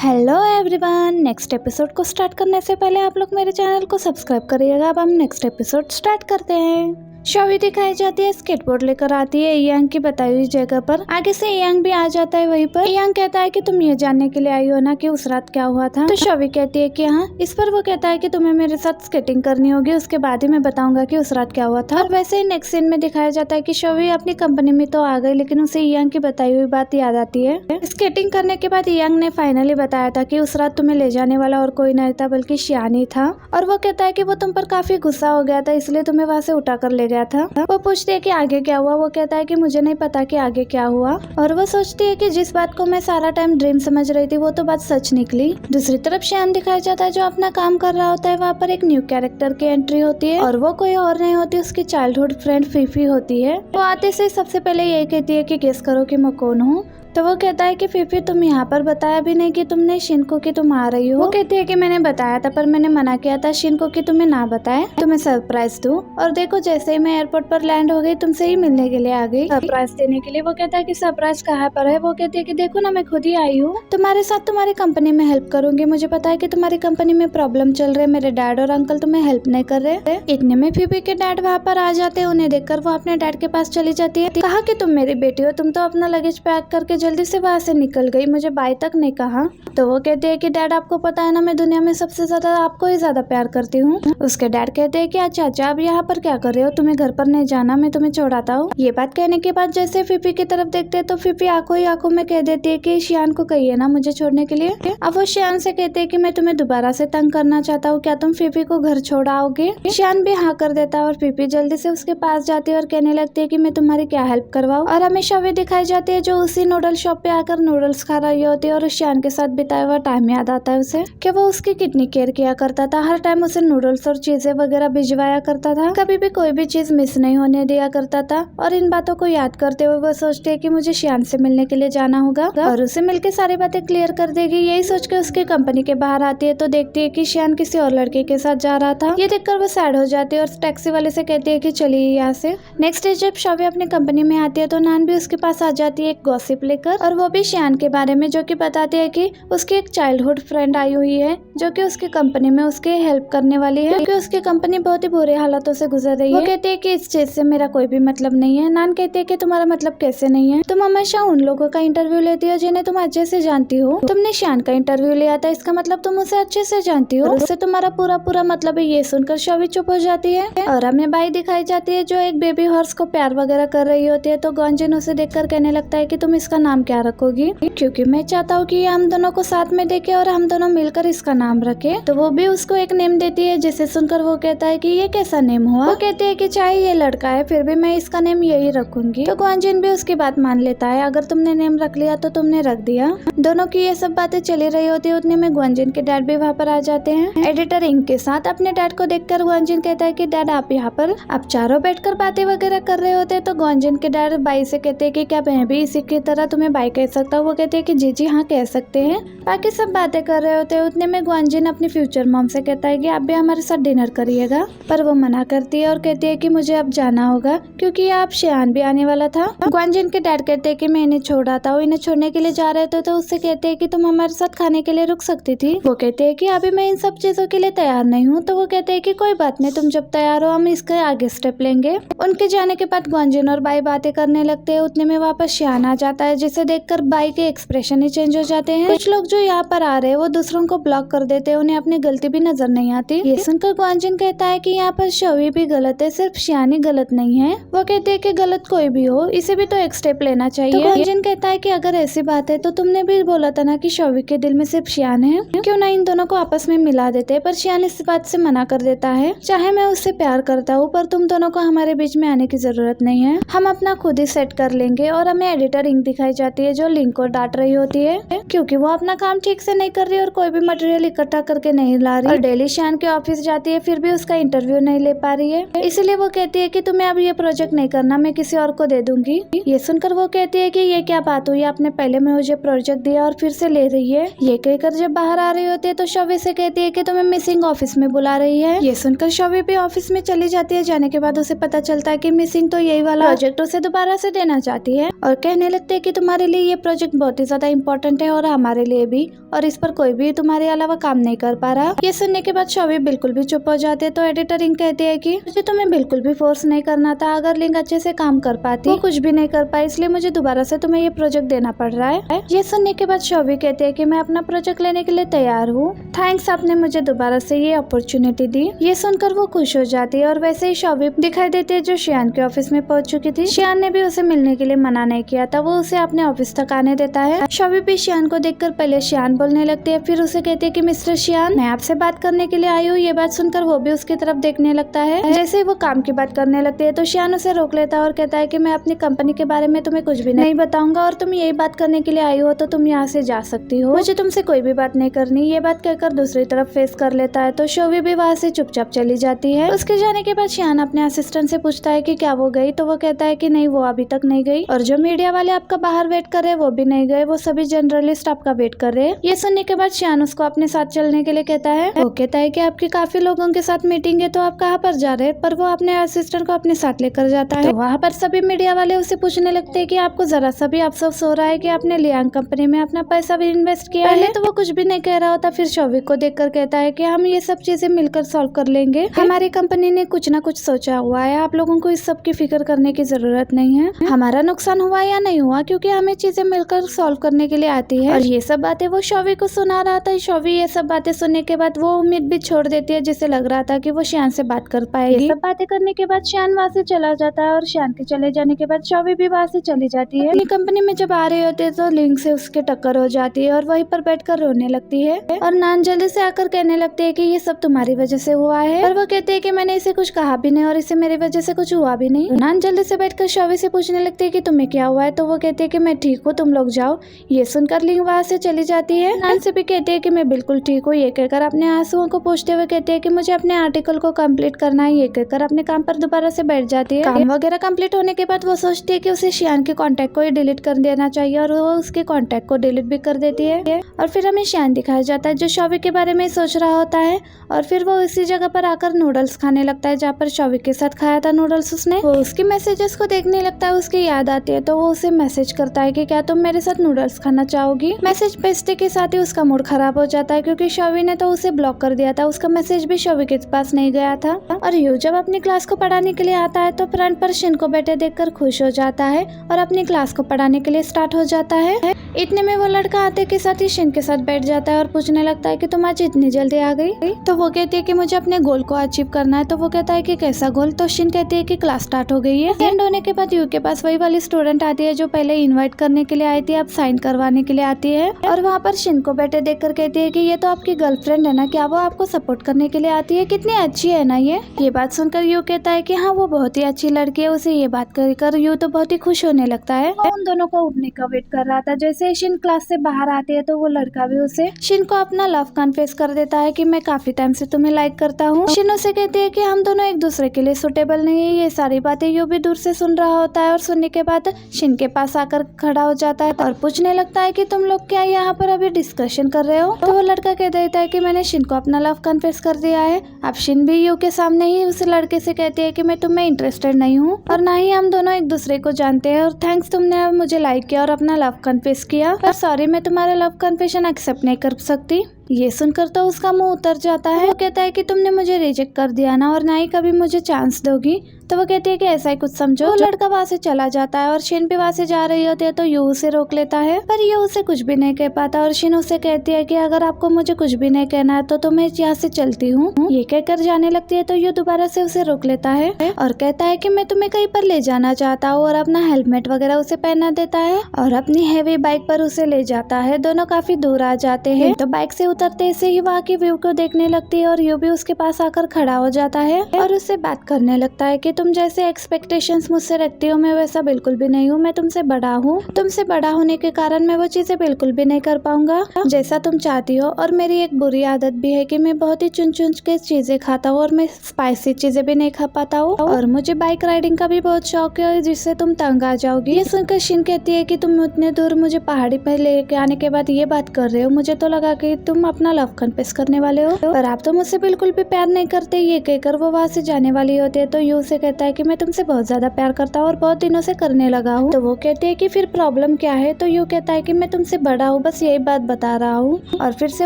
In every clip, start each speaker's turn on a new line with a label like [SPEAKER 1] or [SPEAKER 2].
[SPEAKER 1] Hello everyone, next episode को start करने से पहले आप लोग मेरे चैनल को सब्सक्राइब करिएगा। अब हम नेक्स्ट एपिसोड स्टार्ट करते हैं। शॉवी दिखाई जाती है, स्केटबोर्ड लेकर आती है यांग की बताई हुई जगह पर। आगे से यांग भी आ जाता है वहीं पर। यांग कहता है कि तुम ये जानने के लिए आई हो ना कि उस रात क्या हुआ था। तो शॉवी कहती है कि हाँ। इस पर वो कहता है कि तुम्हें मेरे साथ स्केटिंग करनी होगी, उसके बाद ही मैं बताऊंगा कि उस रात क्या हुआ था। और वैसे ही नेक्स्ट सीन में दिखाया जाता है कि शॉवी अपनी कंपनी में तो आ गई, लेकिन उसे यांग की बताई हुई बात याद आती है। स्केटिंग करने के बाद यांग ने फाइनली बताया था कि उस रात तुम्हें ले जाने वाला और कोई नहीं था बल्कि शियान ही था। और वो कहता है कि वो तुम पर काफी गुस्सा हो गया था, इसलिए तुम्हें वहाँ से उठा कर ले गया था। वो पूछती है कि आगे क्या हुआ। वो कहता है कि मुझे नहीं पता कि आगे क्या हुआ। और वो सोचती है कि जिस बात को मैं सारा टाइम ड्रीम समझ रही थी वो तो बात सच निकली। दूसरी तरफ शियान दिखाया जाता है जो अपना काम कर रहा होता है। वहाँ पर एक न्यू कैरेक्टर की एंट्री होती है और वो कोई और नहीं होती, उसकी चाइल्डहुड फ्रेंड फीफी होती है। वो आते से सबसे पहले यही कहती है कि गेस करो कि मैं कौन हूँ। तो वो कहता है कि फीफी तुम यहाँ पर बताया भी नहीं कि तुमने शिनको कि तुम आ रही हो। वो कहती है कि मैंने बताया था पर मैंने मना किया था शिनको कि तुम्हें ना बताए, तुम्हें सरप्राइज दूं। और देखो जैसे ही मैं एयरपोर्ट पर लैंड हो गई तुमसे ही मिलने के लिए आ गई सरप्राइज देने के लिए। वो कहता है कि सरप्राइज कहाँ पर है। वो कहती है कि देखो ना मैं खुद ही आई हूँ, तुम्हारे साथ तुम्हारी कंपनी में हेल्प करूंगी। मुझे पता है कि तुम्हारी कंपनी में प्रॉब्लम चल रही है, मेरे डैड और अंकल तुम्हें हेल्प नहीं कर रहे। इतने में फीफी के डैड वहाँ पर आ जाते हैं। उन्हें देखकर वो अपने डैड के पास चली जाती है। कहा कि तुम मेरी बेटी हो, तुम तो अपना लगेज पैक करके जल्दी से वहाँ से निकल गई, मुझे बाय तक नहीं कहा। तो वो कहते हैं कि डैड आपको पता है ना मैं दुनिया में सबसे ज्यादा आपको ही ज्यादा प्यार करती हूँ। उसके डैड कहते हैं कि अच्छा अच्छा अब यहाँ पर क्या कर रहे हो, तुम्हें घर पर नहीं जाना, मैं तुम्हें छोड़ाता हूँ। ये बात कहने के बाद जैसे फीफी की तरफ देखते हैं तो फीफी आंखों ही आंखों में कह देती है कि शियान को कहिए ना मुझे छोड़ने के लिए। अब वो शियान से कहते हैं कि मैं तुम्हें दोबारा से तंग करना चाहता हूँ, क्या तुम फीफी को घर छोड़ आओगे। शियान भी हाँ कर देता है और फीफी जल्दी से उसके पास जाती है और कहने लगती है कि मैं तुम्हारी क्या हेल्प करवाऊँ। और हमें शॉवी दिखाई जाती है जो उसी नूडल शॉप पे आकर नूडल्स खा रही होती है और शियान के साथ बिताया हुआ टाइम याद आता है उसे कि वो उसकी कितनी केयर किया करता था। हर टाइम उसे नूडल्स और चीजें वगैरह भिजवाया करता था, कभी भी कोई भी चीज मिस नहीं होने दिया करता था। और इन बातों को याद करते हुए वो सोचती है कि मुझे शियान से मिलने के लिए जाना होगा और उसे मिलकर सारी बातें क्लियर कर देगी। यही सोच के उसकी कंपनी के बाहर आती है तो देखती है कि शियान किसी और लड़के के साथ जा रहा था। ये देखकर वो सैड हो जाती है और टैक्सी वाले से कहती है कि चलिए यहाँ से। नेक्स्ट डे जब शॉवी अपनी कंपनी में आती है तो नान भी उसके पास आ जाती है एक गॉसिप लेकर, और वो भी शियान के बारे में, जो कि बताती है कि उसकी एक चाइल्डहुड फ्रेंड आई हुई है जो कि उसकी कंपनी में उसके हेल्प करने वाली है, क्योंकि उसकी कंपनी बहुत ही बुरे हालातों से गुजर रही है। वो कहती है कि इस चीज से मेरा कोई भी मतलब नहीं है। नान कहती है कि तुम्हारा मतलब कैसे नहीं है, तुम हमेशा उन लोगों का इंटरव्यू लेती हो जिन्हें तुम अच्छे से जानती हो। तुमने शियान का इंटरव्यू लिया था, इसका मतलब तुम उसे अच्छे से जानती हो, उससे तुम्हारा पूरा पूरा मतलब है। ये सुनकर शॉवी चुप हो जाती है और हमें बाई दिखाई जाती है जो एक बेबी हॉर्स को प्यार वगैरह कर रही होती है। तो गॉन्जिन उसे देखकर कहने लगता है कि तुम इसका नाम क्या रखोगी, क्योंकि मैं चाहता हूँ कि हम दोनों को साथ में देखे और हम दोनों मिलकर इसका नाम रखे। तो वो भी उसको एक नेम देती है, जिसे सुनकर वो कहता है कि ये कैसा नेम हुआ। वो कहती है कि चाहे ये लड़का है फिर भी मैं इसका नेम यही रखूंगी। तो ग्वांजिन भी उसकी बात मान लेता है, अगर तुमने नेम रख लिया तो तुमने रख दिया। दोनों की ये सब बातें चली रही होती है। उतने में ग्वांजिन के डैड भी वहाँ पर आ जाते हैं एडिटर इंक के साथ। अपने डैड को देखकर ग्वांजिन कहता है कि डैड आप यहाँ पर। आप चारों बैठकर बातें वगैरह कर रहे होते हैं तो ग्वांजिन के डैड बाई से कहते हैं कि क्या मैं भी इसी की तरह तुम्हें बाई कह सकता हूँ। वो कहते हैं कि जी हाँ कह सकते हैं। बाकी सब बातें कर रहे होते हैं। उतने में ग्वांजिन अपनी फ्यूचर मॉम से कहता है कि आप भी हमारे साथ डिनर करिएगा, पर वो मना करती है और कहती है कि मुझे अब जाना होगा क्योंकि आप शियान भी आने वाला था। ग्वांजिन के डैड कहते हैं कि मैं इन्हें छोड़ आता हूँ। इन्हें छोड़ने के लिए जा रहे थे तो उससे कहते हैं कि तुम हमारे साथ खाने के लिए रुक सकती थी। वो कहते हैं कि अभी मैं इन सब चीजों के लिए तैयार नहीं हूँ। तो वो कहते हैं कि कोई बात नहीं, तुम जब तैयार हो हम इसके आगे स्टेप लेंगे। उनके जाने के बाद ग्वांजिन और बाई बातें करने लगते हैं। उतने में वापस शियान आ जाता है, जिसे देखकर बाई के एक्सप्रेशन ही चेंज हो जाते हैं। कुछ लोग जो यहाँ पर आ रहे हैं वो दूसरों को ब्लॉक कर देते हैं, उन्हें अपनी गलती भी नजर नहीं आती। ये सुनकर ग्वांजिन कहता है कि यहाँ पर शॉवी भी गलत है, सिर्फ शियान ही गलत नहीं है। वो कहते हैं कि गलत कोई भी हो इसे भी तो एक स्टेप लेना चाहिए। तो ग्वांजिन कहता है कि अगर ऐसी बात है तो तुमने भी बोला था ना कि शॉवी के दिल में सिर्फ शियान है, क्यों ना इन दोनों को आपस में मिला देते। पर शियान इस बात से मना कर देता है, चाहे मैं उससे प्यार करता हूँ पर तुम दोनों को हमारे बीच में आने की जरूरत नहीं है, हम अपना खुद ही सेट कर लेंगे। और हमें एडिटर इंक दिखाई जाती है जो लिंक को डांट रही होती है क्योंकि वो अपना काम ठीक से नहीं कर रही और कोई भी मटेरियल इकट्ठा करके नहीं ला रही और डेली शियान के ऑफिस जाती है फिर भी उसका इंटरव्यू नहीं ले पा रही है। इसलिए वो कहती है कि तुम्हें अब ये प्रोजेक्ट नहीं करना, मैं किसी और को दे दूंगी। ये सुनकर वो कहती है कि ये क्या बात हुई, आपने पहले में मुझे प्रोजेक्ट है और फिर से ले रही है। ये कहकर जब बाहर आ रही होती है तो शौवी से कहती है कि तुम्हें मिसिंग ऑफिस में बुला रही है। ये सुनकर शौवी भी ऑफिस में चली जाती है। जाने के बाद उसे पता चलता है कि मिसिंग तो यही वाला प्रोजेक्ट उसे दोबारा से देना चाहती है और कहने लगती है कि तुम्हारे लिए ये प्रोजेक्ट बहुत ही ज्यादा इम्पोर्टेंट है और हमारे लिए भी, और इस पर कोई भी तुम्हारे अलावा काम नहीं कर पा रहा। ये सुनने के बाद शौवी बिल्कुल भी चुप हो जाती है। तो एडिटर लिंक कहती है कि मुझे तुम्हें बिल्कुल भी फोर्स नहीं करना था, अगर लिंक अच्छे से काम कर पाती वो कुछ भी नहीं कर पाई, इसलिए मुझे दोबारा से तुम्हें ये प्रोजेक्ट देना पड़ रहा है। ये सुनने के बाद शौवी कहती है कि मैं अपना प्रोजेक्ट लेने के लिए तैयार हूँ, थैंक्स आपने मुझे दोबारा से ये अपॉर्चुनिटी दी। ये सुनकर वो खुश हो जाती है और वैसे ही शौवी दिखाई देती है जो शियान के ऑफिस में पहुंच चुकी थी। शियान ने भी उसे मिलने के लिए मना नहीं किया था, वो उसे अपने ऑफिस तक आने देता है। शौवी भी शियान को देखकर पहले शियान बोलने लगती है, फिर उसे कहती है कि मिस्टर शियान मैं आपसे बात करने के लिए आई हूँ। ये बात सुनकर वो भी उसकी तरफ देखने लगता है। जैसे ही वो काम की बात करने लगती है तो शियान उसे रोक लेता है और कहता है कि मैं अपनी कंपनी के बारे में तुम्हें कुछ भी नहीं बताऊंगा और तुम यही बात करने के लिए आई हो तो तुम यहाँ से जा सकती हो, मुझे तुमसे कोई भी बात नहीं करनी। ये बात कहकर दूसरी तरफ फेस कर लेता है तो शौवी भी वहाँ से चुपचाप चली जाती है। उसके जाने के बाद शियान अपने असिस्टेंट से पूछता है कि क्या वो गई, तो वो कहता है कि नहीं वो अभी तक नहीं गई, और जो मीडिया वाले आपका बाहर वेट कर रहे वो भी नहीं गए, वो सभी जर्नलिस्ट आपका वेट कर रहे हैं। ये सुनने के बाद शियान उसको अपने साथ चलने के लिए कहता है। वो कहता है कि आपकी काफी लोगों के साथ मीटिंग है तो आप कहाँ पर जा रहे हैं, पर वो अपने असिस्टेंट को अपने साथ लेकर जाता है। तो वहाँ पर सभी मीडिया वाले उसे पूछने लगते हैं कि आपको जरा सा भी अफसोस हो रहा है कि आपने लियांग कंपनी में अपना पैसा भी इन्वेस्ट किया है। पहले तो वो कुछ भी नहीं कह रहा होता, फिर शौवी को देखकर कहता है कि हम ये सब चीजें मिलकर सॉल्व कर लेंगे, हमारी कंपनी ने कुछ ना कुछ सोचा हुआ है, आप लोगों को इस सब की फिक्र करने की जरूरत नहीं है, हमारा नुकसान हुआ या नहीं हुआ क्योंकि हमें चीजें मिलकर सॉल्व करने के लिए आती है। और ये सब बातें वो शौवी को सुना रहा था। शौवी ये सब बातें सुनने के बाद वो उम्मीद भी छोड़ देती है, जिसे लग रहा था कि वो शियान से बात कर पाएगी। ये सब बातें करने के बाद शियान वहाँ से चला जाता है और शियान के चले जाने के बाद शौवी भी वहाँ से चली जाती है। अपनी कंपनी में जब आ रहे होते हैं तो लिंक से उसके टक्कर हो जाती है और वहीं पर बैठकर रोने लगती है और नान जल्दी से आकर कहने लगती है कि ये सब तुम्हारी वजह से हुआ है, और वो कहते हैं कि मैंने इसे कुछ कहा भी नहीं और इसे मेरी वजह से कुछ हुआ भी नहीं। नान जल्दी से बैठकर शौवी से पूछने लगती है कि तुम्हें क्या हुआ है, तो वो कहती है कि मैं ठीक हूँ, तुम लोग जाओ। ये सुनकर लिंक वहाँ से चली जाती है। नान से भी कहती है कि मैं बिल्कुल ठीक हूँ। ये कहकर अपने आंसुओं को पोंछते हुए कहती है कि मुझे अपने आर्टिकल को कंप्लीट करना है। ये कहकर अपने काम पर दोबारा से बैठ जाती है। काम वगैरह कंप्लीट होने के बाद वो सोचती है कि उसे शियान के कॉन्टेक्ट को ही डिलीट कर देना चाहिए और वो उसके कॉन्टेक्ट को डिलीट भी कर देती है। और फिर हमें शियान दिखाया जाता है जो शौवी के बारे में सोच रहा होता है और फिर वो इसी जगह पर आकर नूडल्स खाने लगता है जहाँ पर शौवी के साथ खाया था नूडल्स उसने। वो उसके मैसेजेस को देखने लगता है, उसकी याद आती है तो वो उसे मैसेज करता है कि क्या तुम मेरे साथ नूडल्स खाना चाहोगी। मैसेज भेजते के साथ ही उसका मूड खराब हो जाता है क्योंकि शौवी ने तो उसे ब्लॉक कर दिया था, उसका मैसेज भी शौवी के पास नहीं गया था। और यू जब अपनी क्लास को पढ़ाने के लिए आता है तो फ्रंट पर शिन को बैठे देखकर खुश हो जाता है और अपनी क्लास को पढ़ाने के लिए स्टार्ट हो जाता है। इतने में वो लड़का आते के साथ ही शिन के साथ बैठ जाता है और पूछने लगता है कि तुम आज इतनी जल्दी आ गई। तो वो कहती है कि मुझे अपने गोल को अचीव करना है। तो वो कहता है कि कैसा गोल, तो शिन कहती है कि क्लास स्टार्ट हो गई है। एंड होने के बाद यू के पास वही वाली स्टूडेंट आती है जो पहले इनवाइट करने के लिए आई थी, अब साइन करवाने के लिए आती है और वहाँ पर शिन को बैठे देखकर कहती है कि ये तो आपकी गर्लफ्रेंड है ना, क्या वो आपको सपोर्ट करने के लिए आती है, कितनी अच्छी है ना ये बात सुनकर यू कहता है कि हाँ वो बहुत ही अच्छी लड़की है। उसे ये बात कर यू तो बहुत ही खुश होने लगता है और उन दोनों को उठने का वेट कर रहा था। जैसे शिन क्लास से बाहर आती है तो वो लड़का भी उसे शिन को अपना लव कन्फेस कर देता है कि मैं काफी टाइम से तुम्हें लाइक करता हूँ। शिन उसे कहती है कि हम दोनों एक दूसरे के लिए सुटेबल नहीं है। ये सारी बातें यू भी दूर से सुन रहा होता है और सुनने के बाद शिन के पास आकर खड़ा हो जाता है और पूछने लगता है कि तुम लोग क्या यहाँ पर अभी डिस्कशन कर रहे हो। तो वो लड़का कह देता है कि मैंने शिन को अपना लव कन्फेस कर दिया है। अब शिन भी यू के सामने ही उस लड़के से कहती है कि मैं तुम्हें इंटरेस्टेड नहीं हूँ और ना ही हम दोनों एक दूसरे को जानते हैं और थैंक्स तुमने मुझे लाइक किया और अपना लव कन्फेस किया, पर सॉरी मैं तुम्हारा लव कन्फेशन एक्सेप्ट नहीं कर सकती। ये सुनकर तो उसका मुंह उतर जाता है। वो कहता है कि तुमने मुझे रिजेक्ट कर दिया ना और ना ही कभी मुझे चांस दोगी। तो वो कहती है कि ऐसा ही कुछ समझो। वो लड़का वहाँ से चला जाता है और शिन भी वहाँ से जा रही होती है तो यू उसे रोक लेता है, पर यू उसे कुछ भी नहीं कह पाता और शिन उसे कहती है कि अगर आपको मुझे कुछ भी नहीं कहना है तो मैं यहाँ से चलती हूँ। ये कहकर जाने लगती है तो यू दोबारा से उसे रोक लेता है और कहता है कि मैं तुम्हें कहीं पर ले जाना चाहता हूँ और अपना हेलमेट वगैरह उसे पहना देता है और अपनी हैवी बाइक पर उसे ले जाता है। दोनों काफी दूर आ जाते हैं तो बाइक से उतरते से ही वहाँ की व्यू को देखने लगती है और यू भी उसके पास आकर खड़ा हो जाता है और उससे बात करने लगता है कि तुम जैसे एक्सपेक्टेशंस मुझसे रखती हो मैं वैसा बिल्कुल भी नहीं हूँ। मैं तुमसे बड़ा हूँ, तुमसे बड़ा होने के कारण मैं वो चीजें बिल्कुल भी नहीं कर पाऊंगा जैसा तुम चाहती हो। और मेरी एक बुरी आदत भी है कि मैं बहुत ही चुन चुन के चीजें खाता हूँ और मैं स्पाइसी चीजें भी नहीं खा पाता हूँ। और मुझे बाइक राइडिंग का भी बहुत शौक है जिससे तुम तंग आ जाओगी। ये सुनकर शिन कहती है कि तुम उतने दूर मुझे पहाड़ी पर लेके आने के बाद ये बात कर रहे हो, मुझे तो लगा कि तुम अपना लव कन्फेस करने वाले हो और आप तो मुझसे बिल्कुल भी प्यार नहीं करते। ये कहकर वो वहाँ से जाने वाली होती है तो यू से कहता है कि मैं तुमसे बहुत ज्यादा प्यार करता हूँ और बहुत दिनों से करने लगा हूँ। तो वो कहती है कि फिर प्रॉब्लम क्या है। तो यू कहता है कि मैं तुमसे बड़ा हूँ, बस यही बात बता रहा हूँ। और फिर से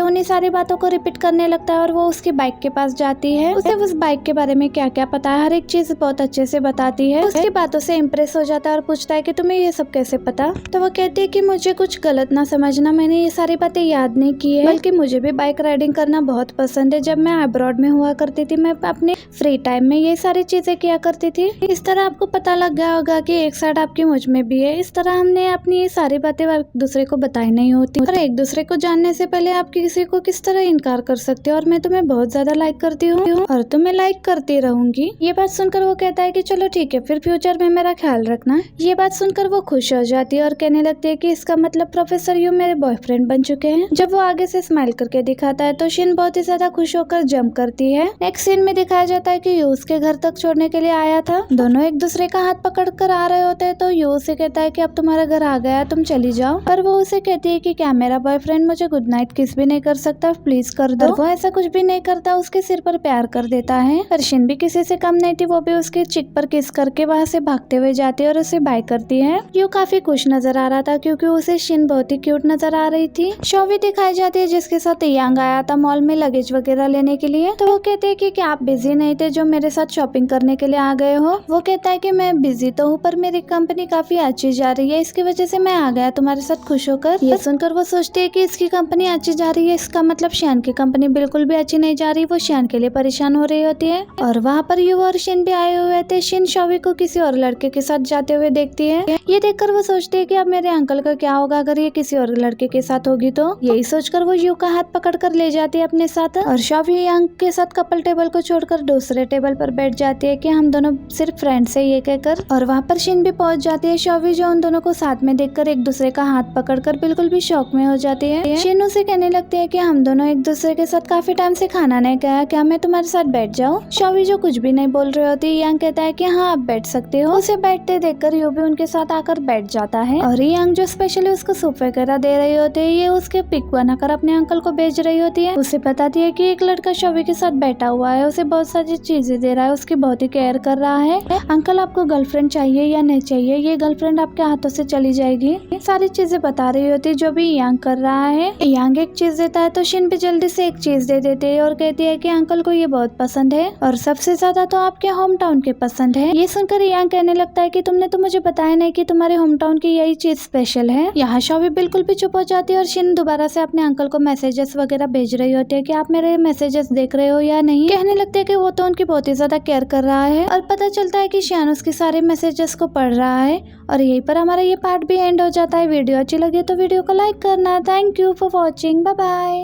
[SPEAKER 1] उन्हीं सारी बातों को रिपीट करने लगता है और वो उसकी बाइक के पास जाती है। उसे उस बाइक के बारे में क्या क्या पता है हर एक चीज बहुत अच्छे से बताती है। उसकी बातों से इम्प्रेस हो जाता है और पूछता है कि तुम्हें ये सब कैसे पता। तो वो कहती है कि मुझे कुछ गलत ना समझना, मैंने ये सारी बातें याद नहीं की है, बल्कि मुझे भी बाइक राइडिंग करना बहुत पसंद है। जब मैं अब्रॉड में हुआ करती थी मैं अपने फ्री टाइम में ये सारी चीजें किया करती थी। इस तरह आपको पता लग गया होगा कि एक साइड आपकी मुझ में भी है। इस तरह हमने अपनी ये सारी बातें एक दूसरे को बताई नहीं होती और एक दूसरे को जानने से पहले आप किसी को किस तरह इनकार कर सकते हो। और मैं तुम्हें बहुत ज्यादा लाइक करती हूँ और तुम्हें लाइक करती रहूंगी। ये बात सुनकर वो कहता है कि चलो ठीक है, फिर फ्यूचर में मेरा ख्याल रखना। ये बात सुनकर वो खुश हो जाती है और कहने लगती है कि इसका मतलब प्रोफेसर यू मेरे बॉयफ्रेंड बन चुके हैं। जब वो आगे से स्माइल करके दिखाता है तो शिन बहुत ही ज्यादा खुश होकर जंप करती है। नेक्स्ट सीन में दिखाया जाता है कि यू उसके घर तक छोड़ने के लिए आया था। दोनों एक दूसरे का हाथ पकड़ कर आ रहे होते हैं तो यू उसे कहता है कि अब तुम्हारा घर आ गया, तुम चली जाओ। पर वो उसे कहती है कि क्या मेरा बॉयफ्रेंड मुझे गुड नाइट किस भी नहीं कर सकता, प्लीज कर दो। वो ऐसा कुछ भी नहीं करता, उसके सिर पर प्यार कर देता है। पर शिन भी किसी से कम नहीं थी, वो भी उसके चिक पर किस करके वहाँ से भागते हुए जाती है और उसे बाय करती है। यू काफी खुश नजर आ रहा था क्योंकि उसे शिन बहुत ही क्यूट नजर आ रही थी। शोवी दिखाई जाती है जिसके साथ यांग आया था मॉल में लगेज वगैरह लेने के लिए। तो वो कहते हैं कि क्या आप बिजी नहीं थे जो मेरे साथ शॉपिंग करने के लिए आ गए हो। वो कहता है कि मैं बिजी तो हूँ पर मेरी कंपनी काफी अच्छी जा रही है, इसकी वजह से मैं आ गया तुम्हारे साथ खुश होकर। ये सुनकर वो सोचती है कि इसकी कंपनी अच्छी जा रही है, इसका मतलब शिन की कंपनी बिल्कुल भी अच्छी नहीं जा रही। वो शिन के लिए परेशान हो रही होती है और वहाँ पर यू और शिन भी आए हुए थे। शिन शोवी को किसी और लड़के के साथ जाते हुए देखती है। ये देखकर वो सोचती है कि अब मेरे अंकल का क्या होगा अगर ये किसी और लड़के के साथ होगी तो। यही सोचकर वो यू का हाथ पकड़कर ले जाती है अपने साथ और शोवी यांग के साथ कपल टेबल को छोड़कर दूसरे टेबल पर बैठ जाती है कि हम दोनों सिर्फ फ्रेंड्स है ये कहकर। और वहाँ पर शिन भी पहुंच जाती है। शोवी जो उन दोनों को साथ में देखकर एक दूसरे का हाथ पकड़कर बिल्कुल भी शौक में हो जाती है। शिन उसे कहने लगती है कि हम दोनों एक दूसरे के साथ काफी टाइम से खाना नहीं खाया, क्या मैं तुम्हारे साथ बैठ जाऊँ। शोवी जो कुछ भी नहीं बोल रही होती यांग कहता है कि हाँ आप बैठ सकते हो। उसे बैठते देखकर यू भी उनके साथ आकर बैठ जाता है और यांग जो स्पेशली उसको सूप वगैरह दे रही होती है ये उसके पिक बनाकर अपने अंकल को भेज रही होती है। उसे बताती है कि एक लड़का शोवी के साथ बैठा हुआ है, उसे बहुत सारी चीजें दे रहा है, उसकी बहुत ही केयर कर रहा है। अंकल आपको गर्लफ्रेंड चाहिए या नहीं चाहिए, ये गर्लफ्रेंड आपके हाथों से चली जाएगी। ये सारी चीजें बता रही होती है जो भी यांग कर रहा है। यांग एक चीज देता है तो शिन भी जल्दी से एक चीज दे देती है और कहती है कि अंकल को ये बहुत पसंद है और सबसे ज्यादा तो आपके होम टाउन के पसंद है। ये सुनकर यांग कहने लगता है कि तुमने तो मुझे बताया नहीं कि तुम्हारे होम टाउन की यही चीज स्पेशल है। यहाँ शोवी बिल्कुल भी चुप हो जाती है और शिन दोबारा से अपने अंकल को मैसेजेस वगैरह भेज रही होती है कि आप मेरे मैसेजेस देख रहे हो या नहीं। कहने लगते है कि वो तो उनकी बहुत ही ज्यादा केयर कर रहा है और पता चलता है कि शियान उसके सारे मैसेजेस को पढ़ रहा है। और यहीं पर हमारा ये पार्ट भी एंड हो जाता है। वीडियो अच्छी लगी तो वीडियो को लाइक करना। Thank you for watching, bye bye.